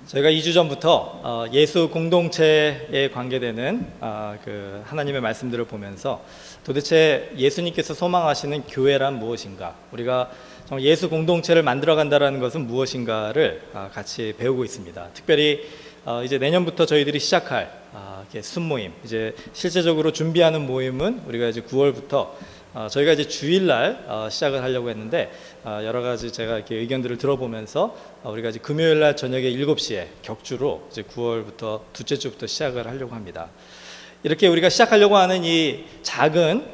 저희가 2주 전부터 예수 공동체에 관계되는 그 하나님의 말씀들을 보면서 도대체 예수님께서 소망하시는 교회란 무엇인가, 우리가 정말 예수 공동체를 만들어간다는 것은 무엇인가를 같이 배우고 있습니다. 특별히 이제 내년부터 저희들이 시작할 순모임, 이제 실제적으로 준비하는 모임은 우리가 이제 9월부터 저희가 이제 주일날 시작을 하려고 했는데, 여러 가지 제가 이렇게 의견들을 들어보면서 우리가 이제 금요일날 저녁에 7시에 격주로 이제 9월부터 둘째 주부터 시작을 하려고 합니다. 이렇게 우리가 시작하려고 하는 이 작은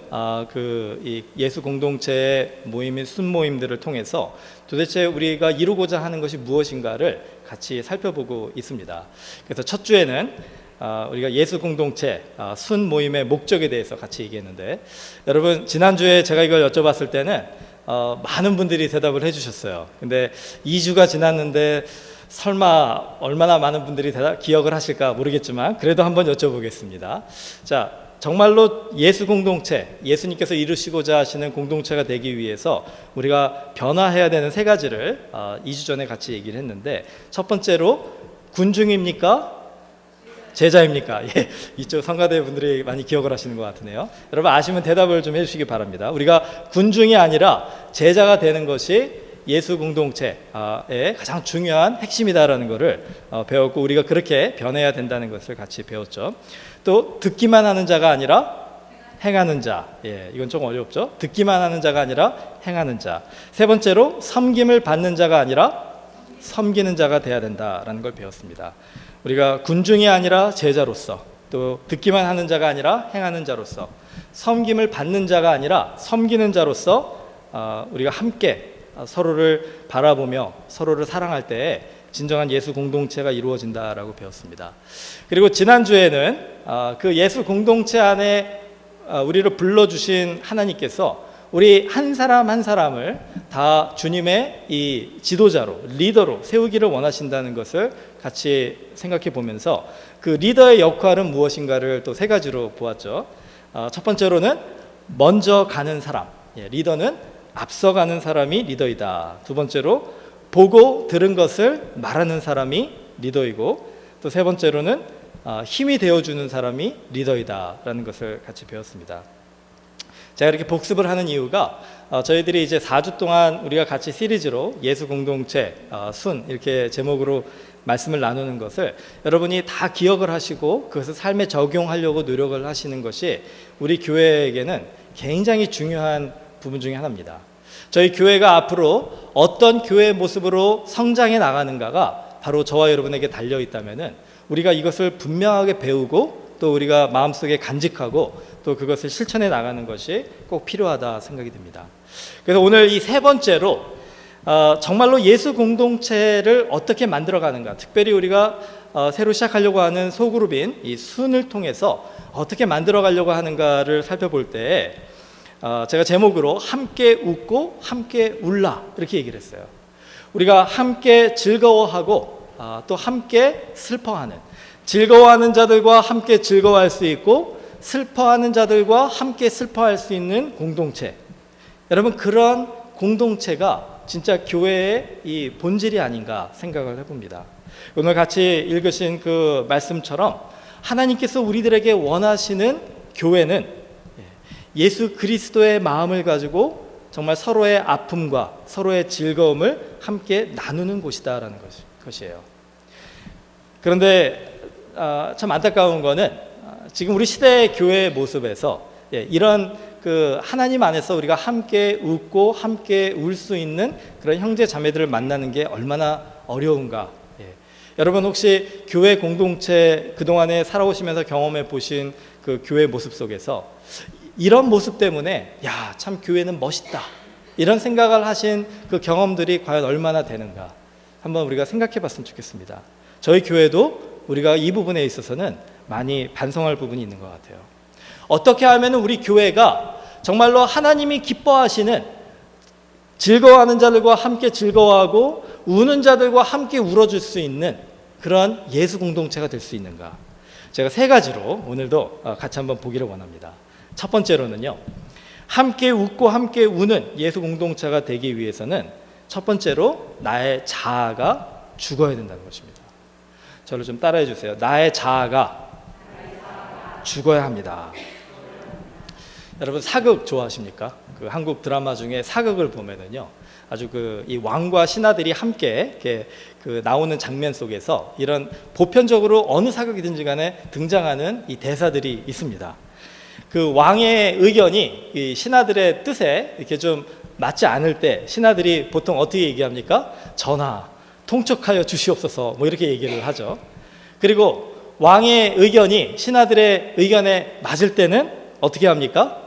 이 예수 공동체의 모임인 순모임들을 통해서 도대체 우리가 이루고자 하는 것이 무엇인가를 같이 살펴보고 있습니다. 그래서 첫 주에는 우리가 예수 공동체 순 모임의 목적에 대해서 같이 얘기했는데, 여러분 지난주에 제가 이걸 여쭤봤을 때는 많은 분들이 대답을 해주셨어요. 근데 2주가 지났는데 설마 얼마나 많은 분들이 기억을 하실까 모르겠지만 그래도 한번 여쭤보겠습니다. 자, 정말로 예수 공동체, 예수님께서 이루시고자 하시는 공동체가 되기 위해서 우리가 변화해야 되는 세 가지를 2주 전에 같이 얘기를 했는데, 첫 번째로 군중입니까? 제자입니까? 예, 이쪽 성가대 분들이 많이 기억을 하시는 것 같으네요. 여러분 아시면 대답을 좀 해주시기 바랍니다. 우리가 군중이 아니라 제자가 되는 것이 예수 공동체의 가장 중요한 핵심이다라는 것을 배웠고, 우리가 그렇게 변해야 된다는 것을 같이 배웠죠. 또 듣기만 하는 자가 아니라 행하는 자, 이건 좀 어렵죠. 듣기만 하는 자가 아니라 행하는 자. 세 번째로 섬김을 받는 자가 아니라 섬기는 자가 돼야 된다라는 걸 배웠습니다. 우리가 군중이 아니라 제자로서, 또 듣기만 하는 자가 아니라 행하는 자로서, 섬김을 받는 자가 아니라 섬기는 자로서 우리가 함께 서로를 바라보며 서로를 사랑할 때 진정한 예수 공동체가 이루어진다라고 배웠습니다. 그리고 지난주에는 그 예수 공동체 안에 우리를 불러주신 하나님께서 우리 한 사람 한 사람을 다 주님의 이 지도자로, 리더로 세우기를 원하신다는 것을 같이 생각해 보면서 그 리더의 역할은 무엇인가를 또 세 가지로 보았죠. 첫 번째로는 먼저 가는 사람, 리더는 앞서가는 사람이 리더이다. 두 번째로 보고 들은 것을 말하는 사람이 리더이고, 또 세 번째로는 힘이 되어주는 사람이 리더이다라는 것을 같이 배웠습니다. 제가 이렇게 복습을 하는 이유가 저희들이 이제 4주 동안 우리가 같이 시리즈로 예수 공동체 순 이렇게 제목으로 말씀을 나누는 것을 여러분이 다 기억을 하시고 그것을 삶에 적용하려고 노력을 하시는 것이 우리 교회에게는 굉장히 중요한 부분 중에 하나입니다. 저희 교회가 앞으로 어떤 교회의 모습으로 성장해 나가는가가 바로 저와 여러분에게 달려 있다면은 우리가 이것을 분명하게 배우고 또 우리가 마음속에 간직하고 또 그것을 실천해 나가는 것이 꼭 필요하다 생각이 듭니다. 그래서 오늘 이 세 번째로 정말로 예수 공동체를 어떻게 만들어가는가, 특별히 우리가 새로 시작하려고 하는 소그룹인 이 순을 통해서 어떻게 만들어가려고 하는가를 살펴볼 때 제가 제목으로 함께 웃고 함께 울라 이렇게 얘기를 했어요. 우리가 함께 즐거워하고 또 함께 슬퍼하는, 즐거워하는 자들과 함께 즐거워할 수 있고 슬퍼하는 자들과 함께 슬퍼할 수 있는 공동체, 여러분 그런 공동체가 진짜 교회의 이 본질이 아닌가 생각을 해봅니다. 오늘 같이 읽으신 그 말씀처럼 하나님께서 우리들에게 원하시는 교회는 예수 그리스도의 마음을 가지고 정말 서로의 아픔과 서로의 즐거움을 함께 나누는 곳이다라는 것이에요. 그런데 참 안타까운 거는 지금 우리 시대의 교회의 모습에서 이런 그 하나님 안에서 우리가 함께 웃고 함께 울 수 있는 그런 형제 자매들을 만나는 게 얼마나 어려운가. 여러분 혹시 교회 공동체 그동안에 살아오시면서 경험해 보신 그 교회 모습 속에서 이런 모습 때문에 야, 참 교회는 멋있다 이런 생각을 하신 그 경험들이 과연 얼마나 되는가 한번 우리가 생각해 봤으면 좋겠습니다. 저희 교회도 우리가 이 부분에 있어서는 많이 반성할 부분이 있는 것 같아요. 어떻게 하면 우리 교회가 정말로 하나님이 기뻐하시는, 즐거워하는 자들과 함께 즐거워하고 우는 자들과 함께 울어줄 수 있는 그런 예수 공동체가 될 수 있는가, 제가 세 가지로 오늘도 같이 한번 보기를 원합니다. 첫 번째로는요, 함께 웃고 함께 우는 예수 공동체가 되기 위해서는 첫 번째로 나의 자아가 죽어야 된다는 것입니다. 저를 좀 따라해 주세요. 나의 자아가 죽어야 합니다. 여러분 사극 좋아하십니까? 그 한국 드라마 중에 사극을 보면은요, 아주 이 왕과 신하들이 함께 이렇게 나오는 장면 속에서 이런 보편적으로 어느 사극이든지 간에 등장하는 이 대사들이 있습니다. 그 왕의 의견이 이 신하들의 뜻에 이렇게 좀 맞지 않을 때 신하들이 보통 어떻게 얘기합니까? 전하, 통촉하여 주시옵소서, 뭐 이렇게 얘기를 하죠. 그리고 왕의 의견이 신하들의 의견에 맞을 때는 어떻게 합니까?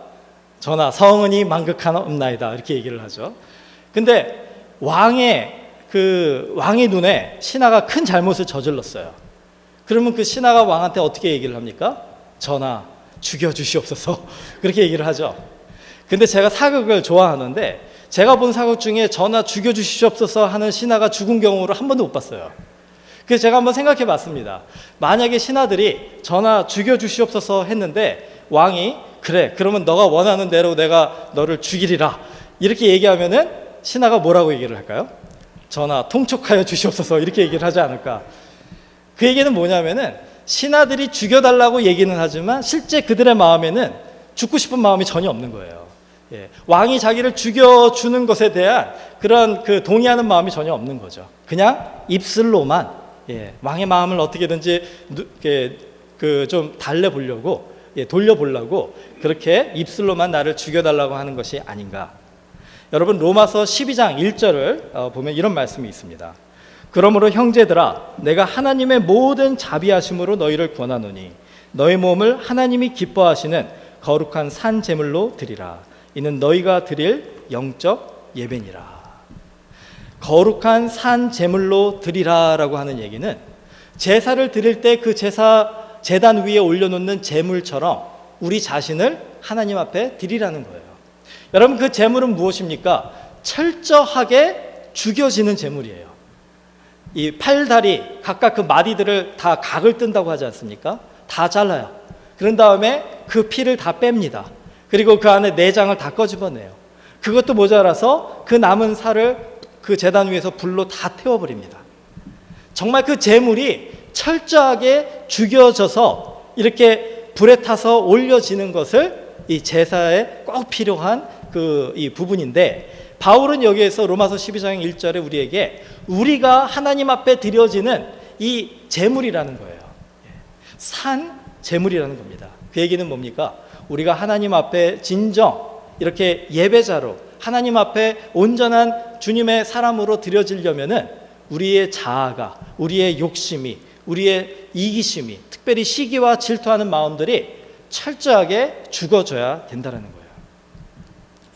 전하, 성은이 만극하옵나이다, 이렇게 얘기를 하죠. 근데 왕의 눈에 신하가 큰 잘못을 저질렀어요. 그러면 그 신하가 왕한테 어떻게 얘기를 합니까? 전하, 죽여주시옵소서, 그렇게 얘기를 하죠. 근데 제가 사극을 좋아하는데 제가 본 사극 중에 전하 죽여주시옵소서 하는 신하가 죽은 경우를 한 번도 못 봤어요. 그래서 제가 한번 생각해 봤습니다. 만약에 신하들이 전하 죽여주시옵소서 했는데 왕이 그래, 그러면 너가 원하는 대로 내가 너를 죽이리라, 이렇게 얘기하면은 신하가 뭐라고 얘기를 할까요? 전하, 통촉하여 주시옵소서, 이렇게 얘기를 하지 않을까? 그 얘기는 뭐냐면은 신하들이 죽여달라고 얘기는 하지만 실제 그들의 마음에는 죽고 싶은 마음이 전혀 없는 거예요. 예, 왕이 자기를 죽여주는 것에 대한 그런 동의하는 마음이 전혀 없는 거죠. 그냥 입술로만 왕의 마음을 어떻게든지 좀 달래보려고, 돌려보려고 그렇게 입술로만 나를 죽여달라고 하는 것이 아닌가. 여러분, 로마서 12장 1절을 보면 이런 말씀이 있습니다. 그러므로 형제들아, 내가 하나님의 모든 자비하심으로 너희를 권하노니 너희 몸을 하나님이 기뻐하시는 거룩한 산 제물로 드리라. 이는 너희가 드릴 영적 예배니라. 거룩한 산 제물로 드리라라고 하는 얘기는 제사를 드릴 때 그 제단 위에 올려놓는 제물처럼 우리 자신을 하나님 앞에 드리라는 거예요. 여러분, 그 제물은 무엇입니까? 철저하게 죽여지는 제물이에요. 이 팔다리 각각 그 마디들을 다 각을 뜬다고 하지 않습니까? 다 잘라요. 그런 다음에 그 피를 다 뺍니다. 그리고 그 안에 내장을 다 꺼집어내요. 그것도 모자라서 그 남은 살을 그 제단 위에서 불로 다 태워버립니다. 정말 그 제물이 철저하게 죽여져서 이렇게 불에 타서 올려지는 것을 이 제사에 꼭 필요한 이 부분인데, 바울은 여기에서 로마서 12장 1절에 우리에게 우리가 하나님 앞에 드려지는 이 제물이라는 거예요. 산 제물이라는 겁니다. 그 얘기는 뭡니까? 우리가 하나님 앞에 진정 이렇게 예배자로 하나님 앞에 온전한 주님의 사람으로 드려지려면은 우리의 자아가, 우리의 욕심이, 우리의 이기심이, 특별히 시기와 질투하는 마음들이 철저하게 죽어져야 된다는 거예요.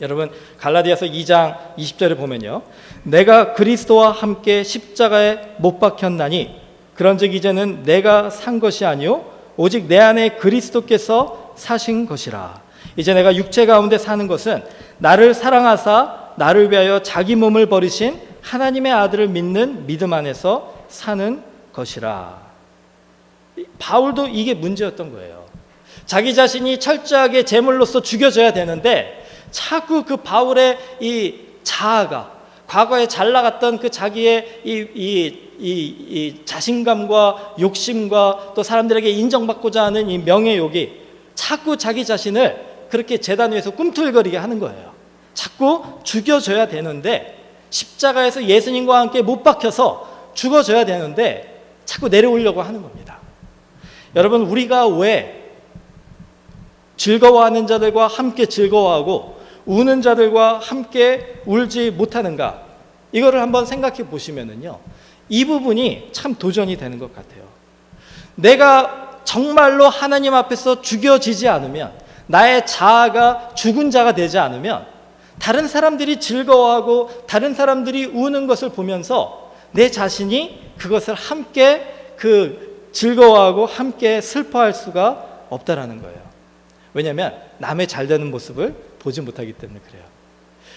여러분, 갈라디아서 2장 20절에 보면요, 내가 그리스도와 함께 십자가에 못 박혔나니 그런즉 이제는 내가 산 것이 아니요 오직 내 안에 그리스도께서 사신 것이라. 이제 내가 육체 가운데 사는 것은 나를 사랑하사 나를 위하여 자기 몸을 버리신 하나님의 아들을 믿는 믿음 안에서 사는 것이라. 바울도 이게 문제였던 거예요. 자기 자신이 철저하게 제물로서 죽여져야 되는데 자꾸 그 바울의 이 자아가, 과거에 잘 나갔던 그 자기의 이 자신감과 욕심과 또 사람들에게 인정받고자 하는 이 명예욕이 자꾸 자기 자신을 그렇게 제단 위에서 꿈틀거리게 하는 거예요. 자꾸 죽여져야 되는데, 십자가에서 예수님과 함께 못 박혀서 죽어져야 되는데 자꾸 내려오려고 하는 겁니다. 여러분, 우리가 왜 즐거워하는 자들과 함께 즐거워하고 우는 자들과 함께 울지 못하는가? 이거를 한번 생각해 보시면은요, 이 부분이 참 도전이 되는 것 같아요. 내가 정말로 하나님 앞에서 죽여지지 않으면, 나의 자아가 죽은 자가 되지 않으면 다른 사람들이 즐거워하고 다른 사람들이 우는 것을 보면서 내 자신이 그것을 함께 즐거워하고 함께 슬퍼할 수가 없다라는 거예요. 왜냐하면 남의 잘 되는 모습을 보지 못하기 때문에 그래요.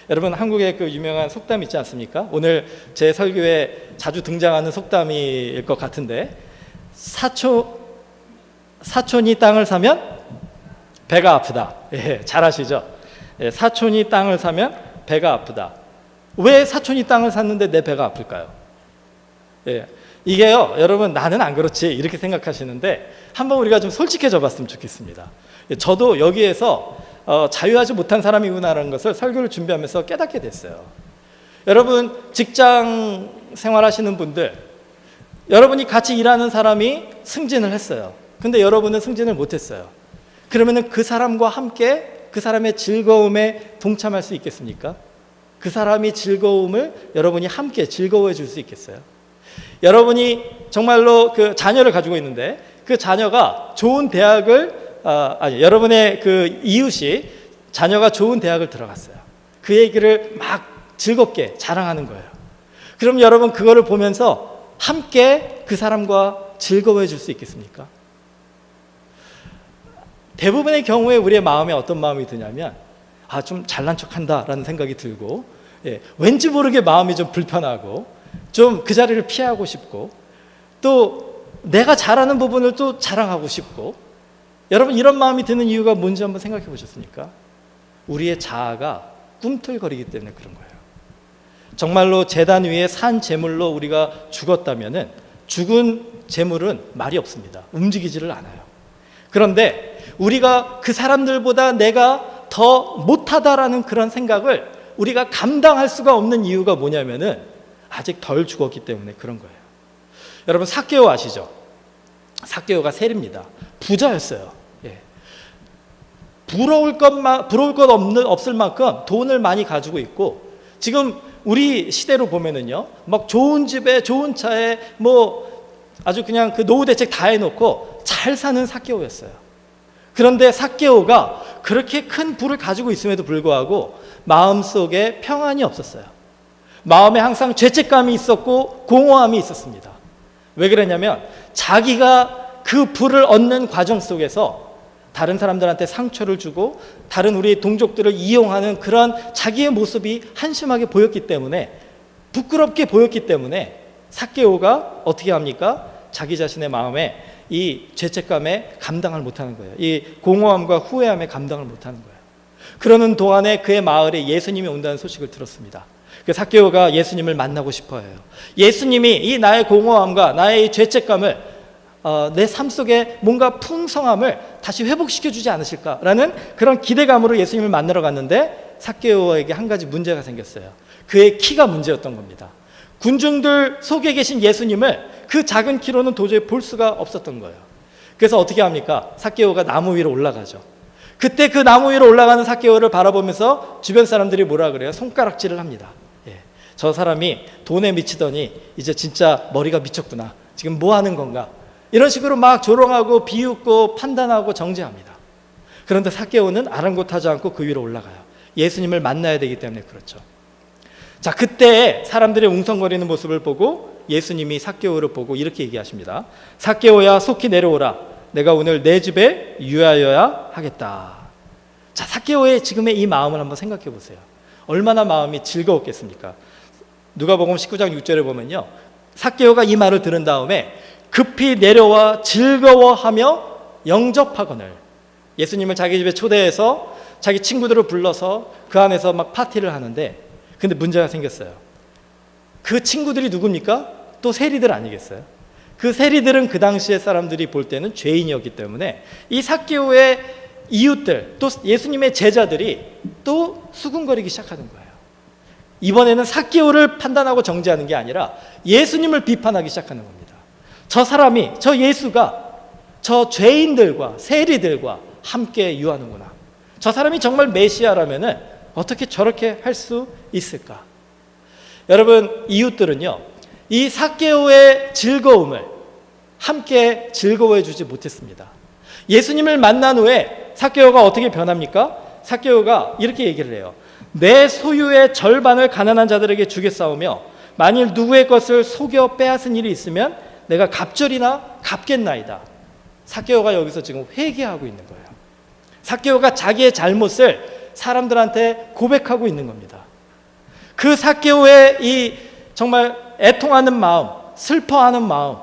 여러분, 한국의 그 유명한 속담 있지 않습니까? 오늘 제 설교에 자주 등장하는 속담일 것 같은데, 사촌이 땅을 사면 배가 아프다. 잘 아시죠? 사촌이 땅을 사면 배가 아프다. 왜 사촌이 땅을 샀는데 내 배가 아플까요? 이게요, 여러분, 나는 안 그렇지 이렇게 생각하시는데 한번 우리가 좀 솔직해져 봤으면 좋겠습니다. 저도 여기에서 자유하지 못한 사람이구나라는 것을 설교를 준비하면서 깨닫게 됐어요. 여러분, 직장 생활하시는 분들, 여러분이 같이 일하는 사람이 승진을 했어요. 근데 여러분은 승진을 못했어요. 그러면은 그 사람과 함께 그 사람의 즐거움에 동참할 수 있겠습니까? 그 사람이 즐거움을 여러분이 함께 즐거워해 줄 수 있겠어요? 여러분이 정말로 그 자녀를 가지고 있는데 그 자녀가 좋은 대학을 여러분의 그 이웃이 자녀가 좋은 대학을 들어갔어요. 그 얘기를 막 즐겁게 자랑하는 거예요. 그럼 여러분 그거를 보면서 함께 그 사람과 즐거워해 줄 수 있겠습니까? 대부분의 경우에 우리의 마음에 어떤 마음이 드냐면 좀 잘난 척한다라는 생각이 들고, 왠지 모르게 마음이 좀 불편하고 좀 그 자리를 피하고 싶고, 또 내가 잘하는 부분을 또 자랑하고 싶고. 여러분, 이런 마음이 드는 이유가 뭔지 한번 생각해 보셨습니까? 우리의 자아가 꿈틀거리기 때문에 그런 거예요. 정말로 제단 위에 산 제물로 우리가 죽었다면은 죽은 제물은 말이 없습니다. 움직이지를 않아요. 그런데 우리가 그 사람들보다 내가 더 못하다라는 그런 생각을 우리가 감당할 수가 없는 이유가 뭐냐면은 아직 덜 죽었기 때문에 그런 거예요. 여러분, 삭개오 아시죠? 삭개오가 세리입니다. 부자였어요. 부러울 것 없을 만큼 돈을 많이 가지고 있고, 지금 우리 시대로 보면은요, 막 좋은 집에 좋은 차에 뭐 아주 그냥 그 노후 대책 다 해놓고 잘 사는 삭개오였어요. 그런데 삭개오가 그렇게 큰 부를 가지고 있음에도 불구하고 마음속에 평안이 없었어요. 마음에 항상 죄책감이 있었고 공허함이 있었습니다. 왜 그러냐면 자기가 그 부를 얻는 과정 속에서 다른 사람들한테 상처를 주고 다른 우리 동족들을 이용하는 그런 자기의 모습이 한심하게 보였기 때문에, 부끄럽게 보였기 때문에 삭개오가 어떻게 합니까? 자기 자신의 마음에 이 죄책감에 감당을 못하는 거예요. 이 공허함과 후회함에 감당을 못하는 거예요. 그러는 동안에 그의 마을에 예수님이 온다는 소식을 들었습니다. 그 삭개오가 예수님을 만나고 싶어해요. 예수님이 이 나의 공허함과 나의 이 죄책감을 내 삶 속에 뭔가 풍성함을 다시 회복시켜주지 않으실까라는 그런 기대감으로 예수님을 만나러 갔는데 삭개오에게 한 가지 문제가 생겼어요. 그의 키가 문제였던 겁니다. 군중들 속에 계신 예수님을 그 작은 키로는 도저히 볼 수가 없었던 거예요. 그래서 어떻게 합니까? 삭개오가 나무 위로 올라가죠. 그때 그 나무 위로 올라가는 삭개오를 바라보면서 주변 사람들이 뭐라 그래요? 손가락질을 합니다. 저 사람이 돈에 미치더니 이제 진짜 머리가 미쳤구나. 지금 뭐 하는 건가? 이런 식으로 막 조롱하고 비웃고 판단하고 정죄합니다. 그런데 삭개오는 아랑곳하지 않고 그 위로 올라가요. 예수님을 만나야 되기 때문에 그렇죠. 자, 그때 사람들의 웅성거리는 모습을 보고 예수님이 삭개오를 보고 이렇게 얘기하십니다. 삭개오야, 속히 내려오라. 내가 오늘 내 집에 유하여야 하겠다. 자, 삭개오의 지금의 이 마음을 한번 생각해 보세요. 얼마나 마음이 즐거웠겠습니까? 누가복음 19장 6절에 보면요, 삭개오가 이 말을 들은 다음에 급히 내려와 즐거워하며 영접하거늘. 예수님을 자기 집에 초대해서 자기 친구들을 불러서 그 안에서 막 파티를 하는데, 근데 문제가 생겼어요. 그 친구들이 누굽니까? 또 세리들 아니겠어요? 그 세리들은 그 당시에 사람들이 볼 때는 죄인이었기 때문에 이 삭개오의 이웃들, 또 예수님의 제자들이 또 수군거리기 시작하는 거예요. 이번에는 삭개오를 판단하고 정죄하는 게 아니라 예수님을 비판하기 시작하는 겁니다. 저 사람이, 저 예수가 저 죄인들과 세리들과 함께 유하는구나. 저 사람이 정말 메시아라면은 어떻게 저렇게 할 수 있을까? 여러분, 이웃들은요, 이 삭개오의 즐거움을 함께 즐거워해 주지 못했습니다. 예수님을 만난 후에 삭개오가 어떻게 변합니까? 삭개오가 이렇게 얘기를 해요. 내 소유의 절반을 가난한 자들에게 주겠사오며 만일 누구의 것을 속여 빼앗은 일이 있으면 내가 갑절이나 갚겠나이다. 삭개오가 여기서 지금 회개하고 있는 거예요. 삭개오가 자기의 잘못을 사람들한테 고백하고 있는 겁니다. 그 삭개오의 이 정말 애통하는 마음, 슬퍼하는 마음,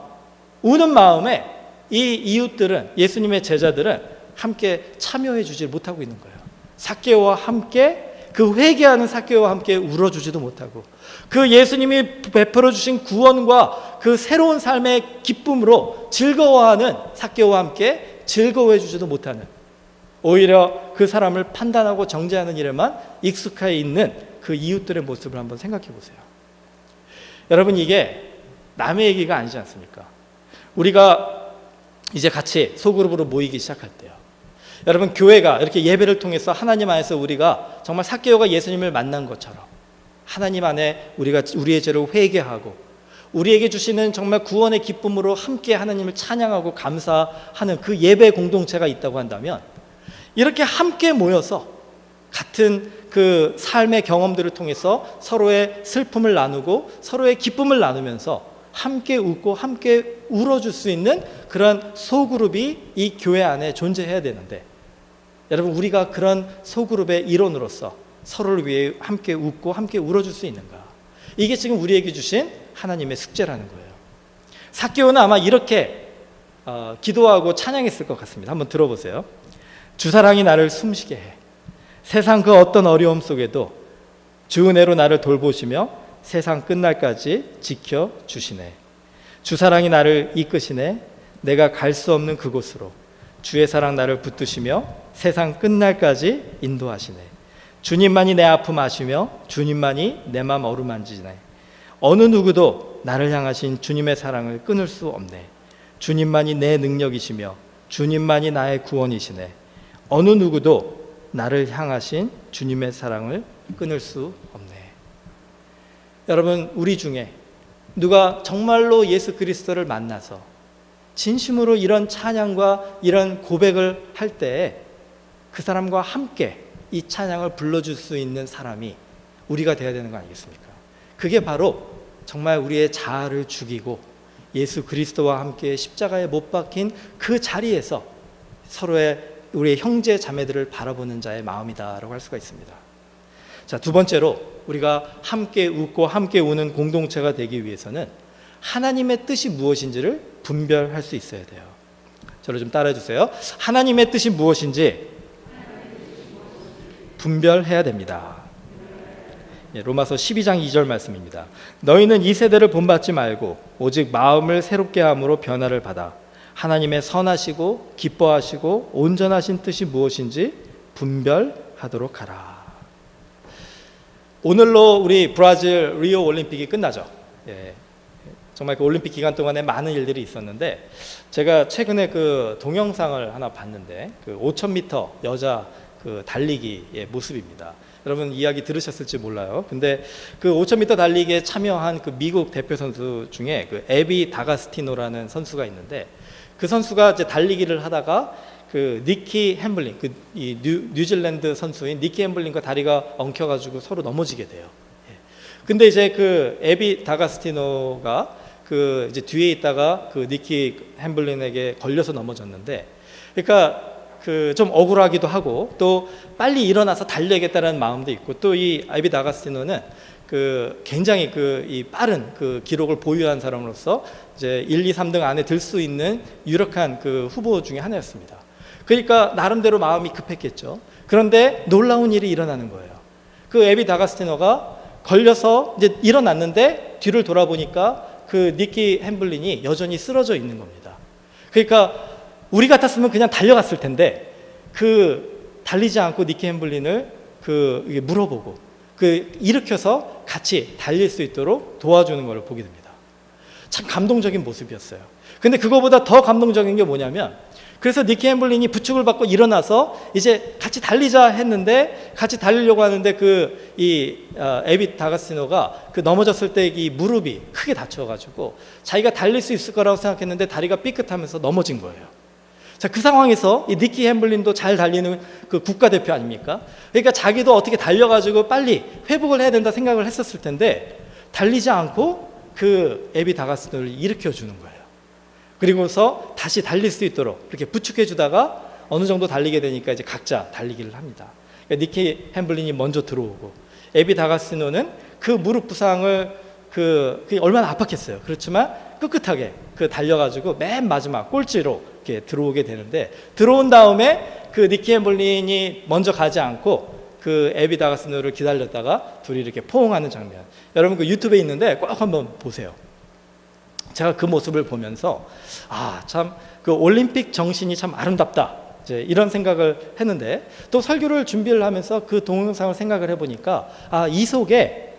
우는 마음에 이 이웃들은, 예수님의 제자들은 함께 참여해 주지 못하고 있는 거예요. 삭개오와 함께 그 회개하는 삭개오와 함께 울어주지도 못하고 그 예수님이 베풀어 주신 구원과 그 새로운 삶의 기쁨으로 즐거워하는 삭개오와 함께 즐거워해 주지도 못하는, 오히려 그 사람을 판단하고 정죄하는 일에만 익숙해 있는 그 이웃들의 모습을 한번 생각해 보세요. 여러분, 이게 남의 얘기가 아니지 않습니까? 우리가 이제 같이 소그룹으로 모이기 시작할 때요, 여러분, 교회가 이렇게 예배를 통해서 하나님 안에서 우리가 정말 삭개오가 예수님을 만난 것처럼 하나님 안에 우리가 우리의 죄를 회개하고 우리에게 주시는 정말 구원의 기쁨으로 함께 하나님을 찬양하고 감사하는 그 예배 공동체가 있다고 한다면, 이렇게 함께 모여서 같은 그 삶의 경험들을 통해서 서로의 슬픔을 나누고 서로의 기쁨을 나누면서 함께 웃고 함께 울어줄 수 있는 그런 소그룹이 이 교회 안에 존재해야 되는데, 여러분, 우리가 그런 소그룹의 일원으로서 서로를 위해 함께 웃고 함께 울어줄 수 있는가? 이게 지금 우리에게 주신 하나님의 숙제라는 거예요. 삭개오는 아마 이렇게 기도하고 찬양했을 것 같습니다. 한번 들어보세요. 주사랑이 나를 숨쉬게 해. 세상 그 어떤 어려움 속에도 주 은혜로 나를 돌보시며 세상 끝날까지 지켜주시네. 주사랑이 나를 이끄시네. 내가 갈 수 없는 그곳으로 주의 사랑 나를 붙드시며 세상 끝날까지 인도하시네. 주님만이 내 아픔 아시며 주님만이 내 맘 어루만지네. 어느 누구도 나를 향하신 주님의 사랑을 끊을 수 없네. 주님만이 내 능력이시며 주님만이 나의 구원이시네. 어느 누구도 나를 향하신 주님의 사랑을 끊을 수 없네. 여러분, 우리 중에 누가 정말로 예수 그리스도를 만나서 진심으로 이런 찬양과 이런 고백을 할 때 그 사람과 함께 이 찬양을 불러줄 수 있는 사람이 우리가 되어야 되는 거 아니겠습니까? 그게 바로 정말 우리의 자아를 죽이고 예수 그리스도와 함께 십자가에 못 박힌 그 자리에서 서로의 우리의 형제 자매들을 바라보는 자의 마음이다라고 할 수가 있습니다. 자, 두 번째로 우리가 함께 웃고 함께 우는 공동체가 되기 위해서는 하나님의 뜻이 무엇인지를 분별할 수 있어야 돼요. 저를 좀 따라해 주세요. 하나님의 뜻이 무엇인지 분별해야 됩니다. 로마서 12장 2절 말씀입니다. 너희는 이 세대를 본받지 말고 오직 마음을 새롭게 함으로 변화를 받아 하나님의 선하시고 기뻐하시고 온전하신 뜻이 무엇인지 분별하도록 하라. 오늘로 우리 브라질 리오 올림픽이 끝나죠. 정말 그 올림픽 기간 동안에 많은 일들이 있었는데, 제가 최근에 그 동영상을 하나 봤는데 그 5,000m 여자 그 달리기의 모습입니다. 여러분 이야기 들으셨을지 몰라요. 근데 그 5,000m 달리기에 참여한 그 미국 대표 선수 중에 그 에비 다가스티노라는 선수가 있는데, 그 선수가 이제 달리기를 하다가 그 니키 햄블린, 그 이 뉴질랜드 선수인 니키 햄블린과 다리가 엉켜가지고 서로 넘어지게 돼요. 근데 이제 그 에비 다가스티노가 그 이제 뒤에 있다가 그 니키 햄블린에게 걸려서 넘어졌는데, 그러니까 그 좀 억울하기도 하고 또 빨리 일어나서 달려야겠다는 마음도 있고, 또 이 에비 다가스티노는 그 굉장히 그 이 빠른 그 기록을 보유한 사람으로서 이제 1, 2, 3등 안에 들 수 있는 유력한 그 후보 중에 하나였습니다. 그러니까 나름대로 마음이 급했겠죠. 그런데 놀라운 일이 일어나는 거예요. 그 에비 다가스티노가 걸려서 이제 일어났는데 뒤를 돌아보니까 그 니키 햄블린이 여전히 쓰러져 있는 겁니다. 그러니까 우리 같았으면 그냥 달려갔을 텐데 그 달리지 않고 니키 햄블린을 그 물어보고 그 일으켜서 같이 달릴 수 있도록 도와주는 것을 보게 됩니다. 참 감동적인 모습이었어요. 근데 그거보다 더 감동적인 게 뭐냐면, 그래서 니키 햄블린이 부축을 받고 일어나서 이제 같이 달리자 했는데, 같이 달리려고 하는데 그 이 에비 다가스티노가 그 넘어졌을 때 이 무릎이 크게 다쳐가지고 자기가 달릴 수 있을 거라고 생각했는데 다리가 삐끗하면서 넘어진 거예요. 자, 그 상황에서 이 니키 햄블린도 잘 달리는 그 국가대표 아닙니까? 그러니까 자기도 어떻게 달려가지고 빨리 회복을 해야 된다 생각을 했었을 텐데, 달리지 않고 그 에비 다가스티노를 일으켜 주는 거예요. 그리고서 다시 달릴 수 있도록 이렇게 부축해 주다가 어느 정도 달리게 되니까 이제 각자 달리기를 합니다. 그러니까 니키 햄블린이 먼저 들어오고, 에비 다가스티노는 그 무릎 부상을 그게 얼마나 아팠겠어요. 그렇지만 꿋꿋하게 그 달려가지고 맨 마지막 꼴찌로 이렇게 들어오게 되는데, 들어온 다음에 그 니키 햄블린이 먼저 가지 않고 그 애비 다가스노를 기다렸다가 둘이 이렇게 포옹하는 장면, 여러분 그 유튜브에 있는데 꼭 한번 보세요. 제가 그 모습을 보면서 참 그 올림픽 정신이 참 아름답다, 이제 이런 생각을 했는데, 또 설교를 준비를 하면서 그 동영상을 생각을 해보니까 이 속에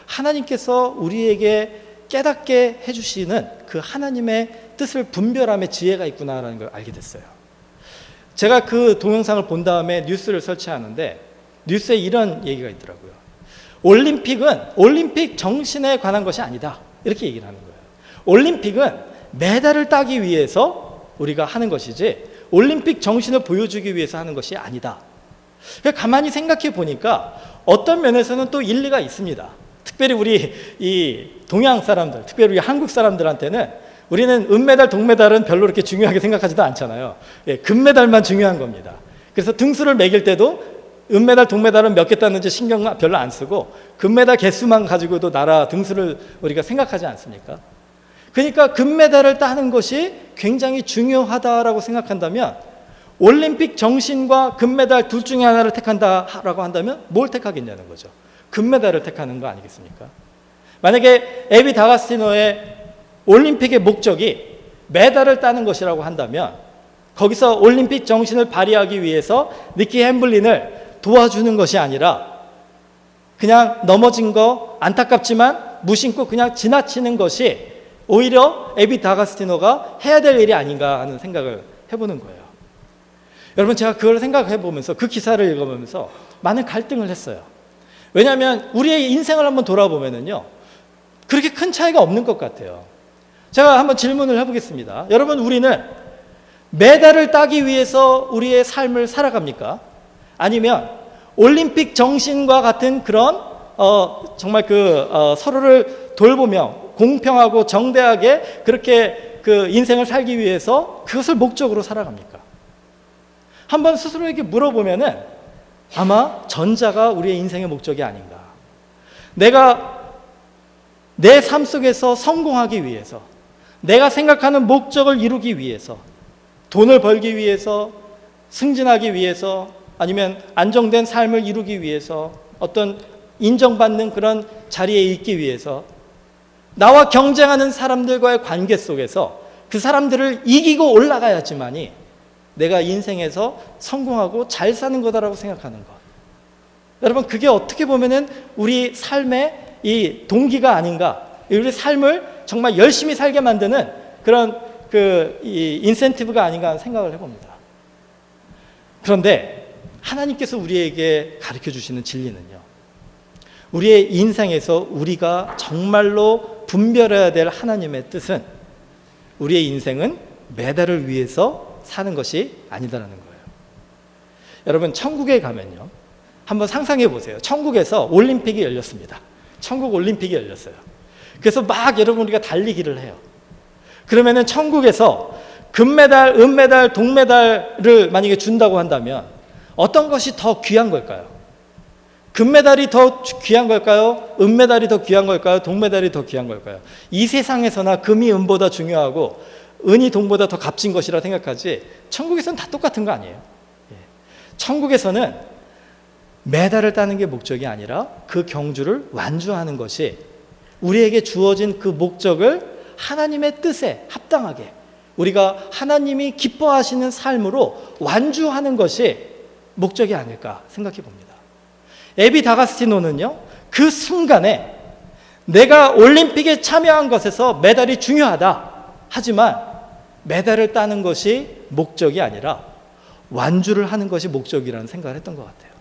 하나님께서 우리에게 깨닫게 해주시는 그 하나님의 뜻을 분별함의 지혜가 있구나라는 걸 알게 됐어요. 제가 그 동영상을 본 다음에 뉴스를 설치하는데 뉴스에 이런 얘기가 있더라고요. 올림픽은 올림픽 정신에 관한 것이 아니다, 이렇게 얘기를 하는 거예요. 올림픽은 메달을 따기 위해서 우리가 하는 것이지 올림픽 정신을 보여주기 위해서 하는 것이 아니다. 가만히 생각해 보니까 어떤 면에서는 또 일리가 있습니다. 특별히 우리 이 동양 사람들, 특별히 우리 한국 사람들한테는 우리는 은메달, 동메달은 별로 그렇게 중요하게 생각하지도 않잖아요. 금메달만 중요한 겁니다. 그래서 등수를 매길 때도 은메달, 동메달은 몇 개 땄는지 신경 별로 안 쓰고 금메달 개수만 가지고도 나라 등수를 우리가 생각하지 않습니까? 그러니까 금메달을 따는 것이 굉장히 중요하다라고 생각한다면 올림픽 정신과 금메달 둘 중에 하나를 택한다라고 한다면 뭘 택하겠냐는 거죠. 금메달을 택하는 거 아니겠습니까? 만약에 애비 다가스티노의 올림픽의 목적이 메달을 따는 것이라고 한다면 거기서 올림픽 정신을 발휘하기 위해서 니키 햄블린을 도와주는 것이 아니라 그냥 넘어진 거 안타깝지만 무심코 그냥 지나치는 것이 오히려 애비 다가스티노가 해야 될 일이 아닌가 하는 생각을 해보는 거예요. 여러분, 제가 그걸 생각해 보면서 그 기사를 읽어보면서 많은 갈등을 했어요. 왜냐하면 우리의 인생을 한번 돌아보면은요, 그렇게 큰 차이가 없는 것 같아요. 제가 한번 질문을 해보겠습니다. 여러분, 우리는 메달을 따기 위해서 우리의 삶을 살아갑니까? 아니면 올림픽 정신과 같은 그런 정말 서로를 돌보며 공평하고 정대하게 그렇게 그 인생을 살기 위해서 그것을 목적으로 살아갑니까? 한번 스스로에게 물어보면은 아마 전자가 우리의 인생의 목적이 아닌가. 내가 내 삶 속에서 성공하기 위해서, 내가 생각하는 목적을 이루기 위해서, 돈을 벌기 위해서, 승진하기 위해서, 아니면 안정된 삶을 이루기 위해서, 어떤 인정받는 그런 자리에 있기 위해서, 나와 경쟁하는 사람들과의 관계 속에서 그 사람들을 이기고 올라가야지만이 내가 인생에서 성공하고 잘 사는 거다라고 생각하는 것. 여러분, 그게 어떻게 보면은 우리 삶의 이 동기가 아닌가, 우리 삶을 정말 열심히 살게 만드는 그런 이 인센티브가 아닌가 하는 생각을 해봅니다. 그런데 하나님께서 우리에게 가르쳐 주시는 진리는요, 우리의 인생에서 우리가 정말로 분별해야 될 하나님의 뜻은 우리의 인생은 메달을 위해서 사는 것이 아니다라는 거예요. 여러분, 천국에 가면요, 한번 상상해 보세요. 천국에서 올림픽이 열렸습니다. 천국 올림픽이 열렸어요. 그래서 막 여러분 우리가 달리기를 해요. 그러면은 천국에서 금메달, 은메달, 동메달을 만약에 준다고 한다면 어떤 것이 더 귀한 걸까요? 금메달이 더 귀한 걸까요? 은메달이 더 귀한 걸까요? 동메달이 더 귀한 걸까요? 이 세상에서나 금이 은보다 중요하고 은이 동보다 더 값진 것이라 생각하지 천국에서는 다 똑같은 거 아니에요? 천국에서는 메달을 따는 게 목적이 아니라 그 경주를 완주하는 것이, 우리에게 주어진 그 목적을 하나님의 뜻에 합당하게 우리가 하나님이 기뻐하시는 삶으로 완주하는 것이 목적이 아닐까 생각해 봅니다. 애비 다가스티노는요, 그 순간에 내가 올림픽에 참여한 것에서 메달이 중요하다, 하지만 메달을 따는 것이 목적이 아니라 완주를 하는 것이 목적이라는 생각을 했던 것 같아요.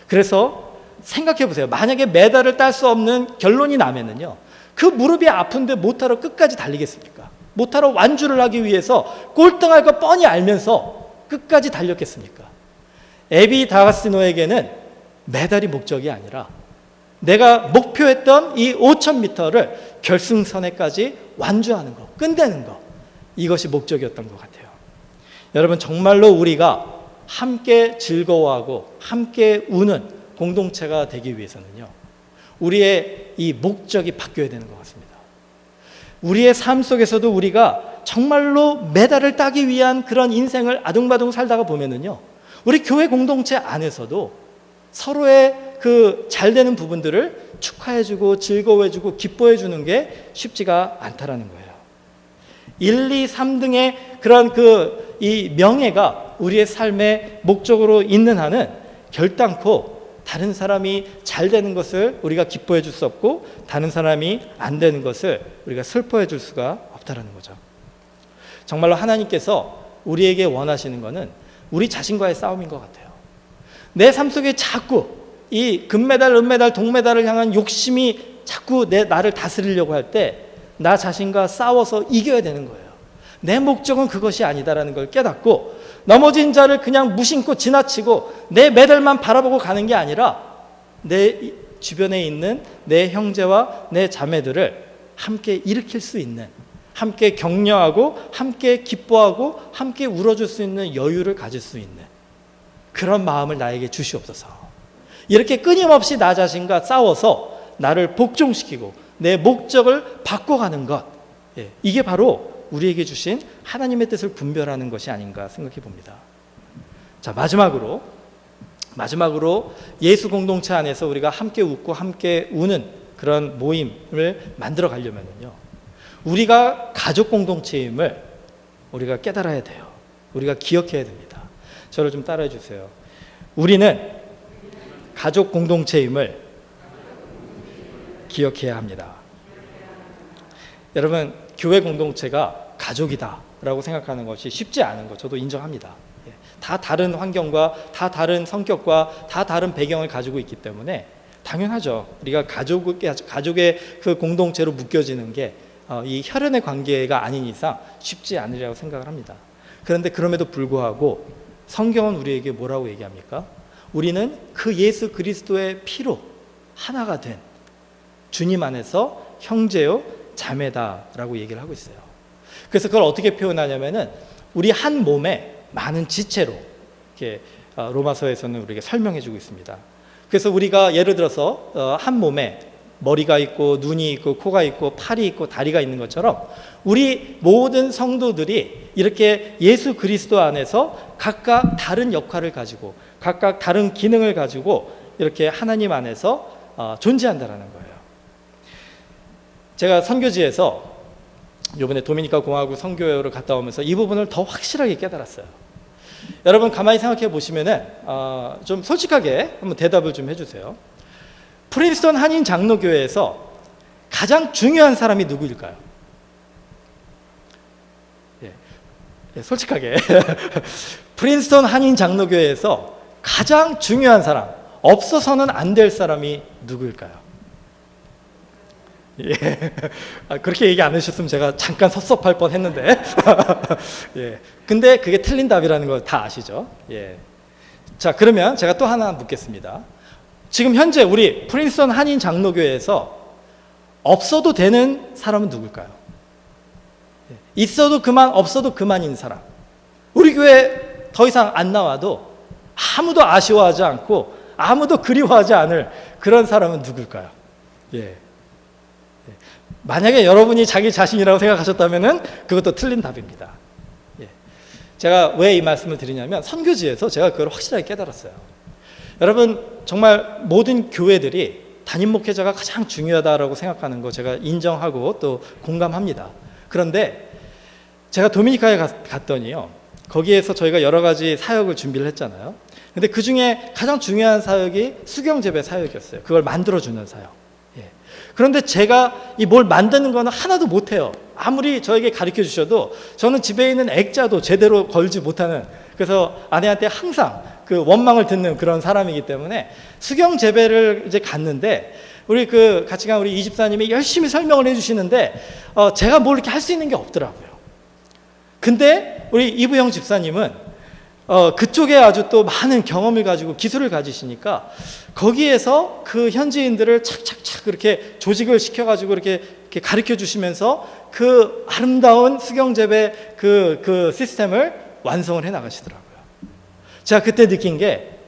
그래서 생각해 보세요. 만약에 메달을 딸 수 없는 결론이 나면은요, 그 무릎이 아픈데 못하러 끝까지 달리겠습니까? 못하러 완주를 하기 위해서 꼴등할 거 뻔히 알면서 끝까지 달렸겠습니까? 애비 다가스티노에게는 메달이 목적이 아니라 내가 목표했던 이 5,000m를 결승선에까지 완주하는 것, 끝내는 것, 이것이 목적이었던 것 같아요. 여러분, 정말로 우리가 함께 즐거워하고 함께 우는 공동체가 되기 위해서는요, 우리의 이 목적이 바뀌어야 되는 것 같습니다. 우리의 삶 속에서도 우리가 정말로 메달을 따기 위한 그런 인생을 아둥바둥 살다가 보면은요, 우리 교회 공동체 안에서도 서로의 그 잘되는 부분들을 축하해주고 즐거워해주고 기뻐해주는 게 쉽지가 않다라는 거예요. 1, 2, 3등의 그런 이 명예가 우리의 삶의 목적으로 있는 한은 결단코 다른 사람이 잘 되는 것을 우리가 기뻐해 줄 수 없고 다른 사람이 안 되는 것을 우리가 슬퍼해 줄 수가 없다라는 거죠. 정말로 하나님께서 우리에게 원하시는 것은 우리 자신과의 싸움인 것 같아요. 내 삶 속에 자꾸 이 금메달, 은메달, 동메달을 향한 욕심이 자꾸 나를 다스리려고 할 때 나 자신과 싸워서 이겨야 되는 거예요. 내 목적은 그것이 아니다라는 걸 깨닫고 넘어진 자를 그냥 무심코 지나치고 내 메달만 바라보고 가는 게 아니라 내 주변에 있는 내 형제와 내 자매들을 함께 일으킬 수 있는, 함께 격려하고 함께 기뻐하고 함께 울어줄 수 있는 여유를 가질 수 있는 그런 마음을 나에게 주시옵소서. 이렇게 끊임없이 나 자신과 싸워서 나를 복종시키고 내 목적을 바꿔가는 것, 이게 바로 우리에게 주신 하나님의 뜻을 분별하는 것이 아닌가 생각해 봅니다. 자, 마지막으로 예수 공동체 안에서 우리가 함께 웃고 함께 우는 그런 모임을 만들어 가려면요, 우리가 가족 공동체임을 우리가 깨달아야 돼요. 우리가 기억해야 됩니다. 저를 좀 따라해 주세요. 우리는 가족 공동체임을 기억해야 합니다. 여러분, 교회 공동체가 가족이다라고 생각하는 것이 쉽지 않은 것 저도 인정합니다. 다 다른 환경과 다 다른 성격과 다 다른 배경을 가지고 있기 때문에 당연하죠. 우리가 가족의 그 공동체로 묶여지는 게 이 혈연의 관계가 아닌 이상 쉽지 않으리라고 생각을 합니다. 그런데 그럼에도 불구하고 성경은 우리에게 뭐라고 얘기합니까? 우리는 그 예수 그리스도의 피로 하나가 된 주님 안에서 형제요 자매다라고 얘기를 하고 있어요. 그래서 그걸 어떻게 표현하냐면은 우리 한 몸에 많은 지체로 이렇게 로마서에서는 우리에게 설명해 주고 있습니다. 그래서 우리가 예를 들어서 한 몸에 머리가 있고 눈이 있고 코가 있고 팔이 있고 다리가 있는 것처럼 우리 모든 성도들이 이렇게 예수 그리스도 안에서 각각 다른 역할을 가지고 각각 다른 기능을 가지고 이렇게 하나님 안에서 존재한다라는 거예요. 제가 선교지에서 이번에 도미니카 공화국 선교회를 갔다 오면서 이 부분을 더 확실하게 깨달았어요. 여러분 가만히 생각해 보시면은 좀 솔직하게 한번 대답을 좀 해주세요. 프린스턴 한인 장로교회에서 가장 중요한 사람이 누구일까요? 솔직하게 프린스턴 한인 장로교회에서 가장 중요한 사람, 없어서는 안 될 사람이 누구일까요? 그렇게 얘기 안 해주셨으면 제가 잠깐 섭섭할 뻔했는데 근데 그게 틀린 답이라는 걸 다 아시죠? 자, 그러면 제가 또 하나 묻겠습니다. 지금 현재 우리 프린스턴 한인 장로교회에서 없어도 되는 사람은 누굴까요? 있어도 그만, 없어도 그만인 사람. 우리 교회 더 이상 안 나와도 아무도 아쉬워하지 않고 아무도 그리워하지 않을 그런 사람은 누굴까요? 만약에 여러분이 자기 자신이라고 생각하셨다면 그것도 틀린 답입니다. 제가 왜 이 말씀을 드리냐면 선교지에서 제가 그걸 확실하게 깨달았어요. 여러분, 정말 모든 교회들이 담임 목회자가 가장 중요하다고 생각하는 거 제가 인정하고 또 공감합니다. 그런데 제가 도미니카에 갔더니요, 거기에서 저희가 여러 가지 사역을 준비를 했잖아요. 근데 그 중에 가장 중요한 사역이 수경재배 사역이었어요. 그걸 만들어주는 사역. 그런데 제가 이 뭘 만드는 거는 하나도 못해요. 아무리 저에게 가르쳐 주셔도 저는 집에 있는 액자도 제대로 걸지 못하는, 그래서 아내한테 항상 그 원망을 듣는 그런 사람이기 때문에 수경 재배를 이제 갔는데 우리 같이 간 우리 이 집사님이 열심히 설명을 해주시는데 제가 뭘 이렇게 할 수 있는 게 없더라고요. 근데 우리 이부영 집사님은 그쪽에 아주 또 많은 경험을 가지고 기술을 가지시니까 거기에서 그 현지인들을 착착착 그렇게 조직을 시켜가지고 이렇게 가르쳐 주시면서 그 아름다운 수경재배 그 시스템을 완성을 해 나가시더라고요. 제가 그때 느낀 게,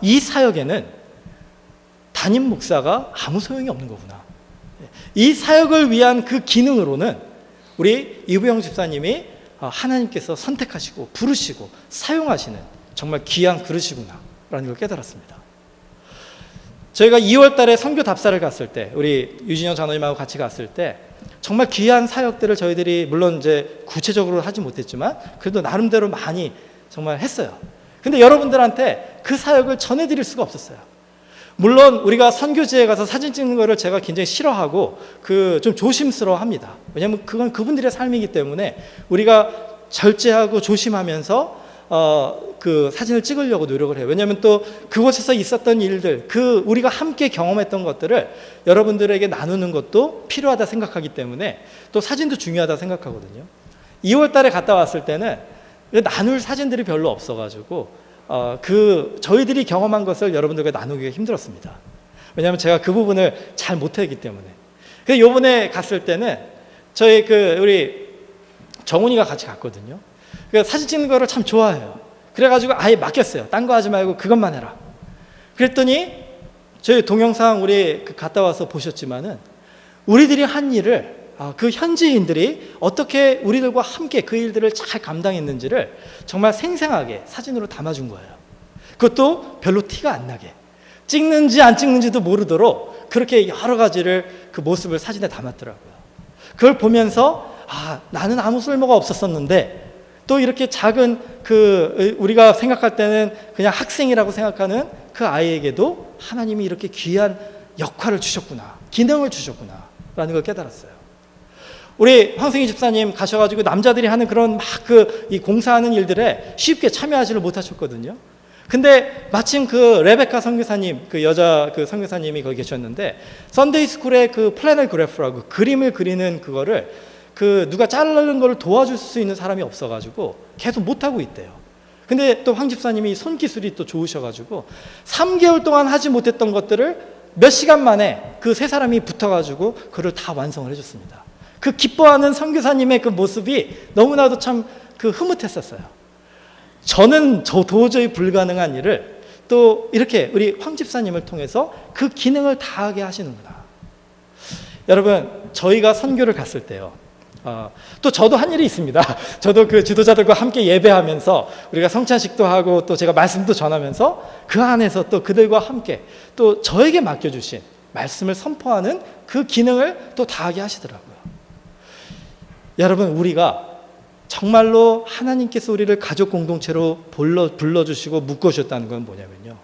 이 사역에는 담임 목사가 아무 소용이 없는 거구나. 이 사역을 위한 그 기능으로는 우리 이부영 집사님이 하나님께서 선택하시고 부르시고 사용하시는 정말 귀한 그릇이구나라는 걸 깨달았습니다. 저희가 2월 달에 선교 답사를 갔을 때, 우리 유진영 장로님하고 같이 갔을 때 정말 귀한 사역들을 저희들이 물론 이제 구체적으로 하지 못했지만 그래도 나름대로 많이 정말 했어요. 근데 여러분들한테 그 사역을 전해드릴 수가 없었어요. 물론 우리가 선교지에 가서 사진 찍는 거를 제가 굉장히 싫어하고 좀 조심스러워합니다. 왜냐하면 그건 그분들의 삶이기 때문에 우리가 절제하고 조심하면서 그 사진을 찍으려고 노력을 해요. 왜냐하면 또 그곳에서 있었던 일들, 우리가 함께 경험했던 것들을 여러분들에게 나누는 것도 필요하다 생각하기 때문에 또 사진도 중요하다 생각하거든요. 2월 달에 갔다 왔을 때는 나눌 사진들이 별로 없어가지고 저희들이 경험한 것을 여러분들과 나누기가 힘들었습니다. 왜냐하면 제가 그 부분을 잘 못하기 때문에. 그래서 요번에 갔을 때는 저희 우리 정훈이가 같이 갔거든요. 그래서 사진 찍는 거를 참 좋아해요. 그래가지고 아예 맡겼어요. 딴 거 하지 말고 그것만 해라. 그랬더니 저희 동영상 우리 갔다 와서 보셨지만은 우리들이 한 일을 그 현지인들이 어떻게 우리들과 함께 그 일들을 잘 감당했는지를 정말 생생하게 사진으로 담아준 거예요. 그것도 별로 티가 안 나게, 찍는지 안 찍는지도 모르도록 그렇게 여러 가지를 그 모습을 사진에 담았더라고요. 그걸 보면서 나는 아무 쓸모가 없었었는데 또 이렇게 작은 우리가 생각할 때는 그냥 학생이라고 생각하는 그 아이에게도 하나님이 이렇게 귀한 역할을 주셨구나, 기능을 주셨구나 라는 걸 깨달았어요. 우리 황승희 집사님 가셔가지고 남자들이 하는 그런 이 공사하는 일들에 쉽게 참여하지를 못하셨거든요. 근데 마침 레베카 선교사님, 여자 선교사님이 거기 계셨는데 선데이 스쿨의 플래널 그래프라고 그림을 그리는 그거를 누가 자르는 걸 도와줄 수 있는 사람이 없어가지고 계속 못하고 있대요. 근데 또 황 집사님이 손기술이 또 좋으셔가지고 3개월 동안 하지 못했던 것들을 몇 시간 만에 그 세 사람이 붙어가지고 그걸 다 완성을 해줬습니다. 기뻐하는 선교사님의 그 모습이 너무나도 참 흐뭇했었어요. 저는 도저히 불가능한 일을 또 이렇게 우리 황 집사님을 통해서 그 기능을 다하게 하시는구나. 여러분, 저희가 선교를 갔을 때요, 또 저도 한 일이 있습니다. 저도 지도자들과 함께 예배하면서 우리가 성찬식도 하고 또 제가 말씀도 전하면서 그 안에서 또 그들과 함께 또 저에게 맡겨주신 말씀을 선포하는 그 기능을 또 다하게 하시더라고요. 여러분, 우리가 정말로 하나님께서 우리를 가족 공동체로 불러주시고 묶어주셨다는 건 뭐냐면요,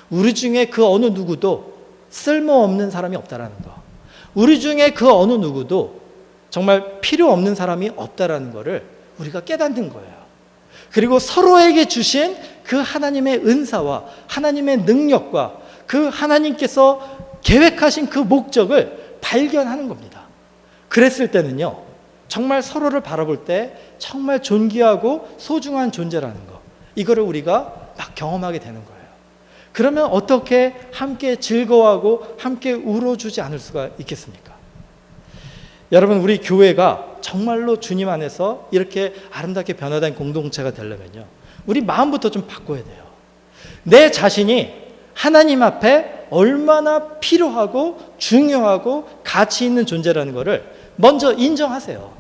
우리 중에 그 어느 누구도 쓸모없는 사람이 없다라는 거, 우리 중에 그 어느 누구도 정말 필요 없는 사람이 없다라는 것을 우리가 깨닫는 거예요. 그리고 서로에게 주신 그 하나님의 은사와 하나님의 능력과 그 하나님께서 계획하신 그 목적을 발견하는 겁니다. 그랬을 때는요, 정말 서로를 바라볼 때 정말 존귀하고 소중한 존재라는 거, 이거를 우리가 막 경험하게 되는 거예요. 그러면 어떻게 함께 즐거워하고 함께 울어주지 않을 수가 있겠습니까? 여러분, 우리 교회가 정말로 주님 안에서 이렇게 아름답게 변화된 공동체가 되려면요, 우리 마음부터 좀 바꿔야 돼요. 내 자신이 하나님 앞에 얼마나 필요하고 중요하고 가치 있는 존재라는 것을 먼저 인정하세요.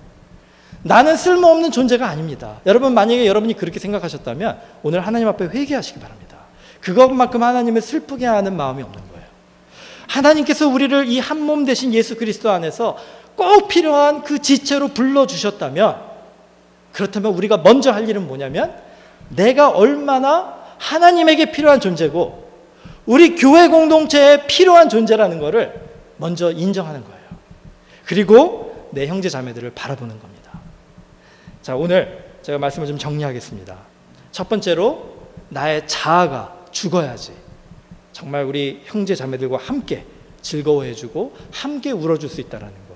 나는 쓸모없는 존재가 아닙니다. 여러분, 만약에 여러분이 그렇게 생각하셨다면 오늘 하나님 앞에 회개하시기 바랍니다. 그것만큼 하나님을 슬프게 하는 마음이 없는 거예요. 하나님께서 우리를 이 한 몸 되신 예수 그리스도 안에서 꼭 필요한 그 지체로 불러주셨다면, 그렇다면 우리가 먼저 할 일은 뭐냐면 내가 얼마나 하나님에게 필요한 존재고 우리 교회 공동체에 필요한 존재라는 것을 먼저 인정하는 거예요. 그리고 내 형제 자매들을 바라보는 겁니다. 자, 오늘 제가 말씀을 좀 정리하겠습니다. 첫 번째로, 나의 자아가 죽어야지 정말 우리 형제 자매들과 함께 즐거워해주고 함께 울어줄 수 있다는 거.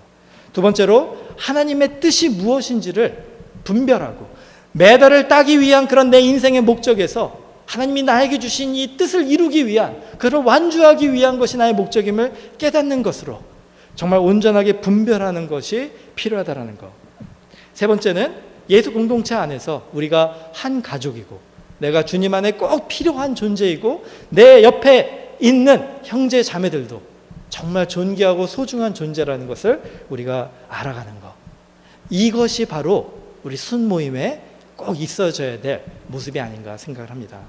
두 번째로, 하나님의 뜻이 무엇인지를 분별하고 메달을 따기 위한 그런 내 인생의 목적에서 하나님이 나에게 주신 이 뜻을 이루기 위한, 그를 완주하기 위한 것이 나의 목적임을 깨닫는 것으로 정말 온전하게 분별하는 것이 필요하다는 것. 세 번째는, 예수 공동체 안에서 우리가 한 가족이고 내가 주님 안에 꼭 필요한 존재이고 내 옆에 있는 형제 자매들도 정말 존귀하고 소중한 존재라는 것을 우리가 알아가는 것. 이것이 바로 우리 순모임에 꼭 있어져야 될 모습이 아닌가 생각을 합니다.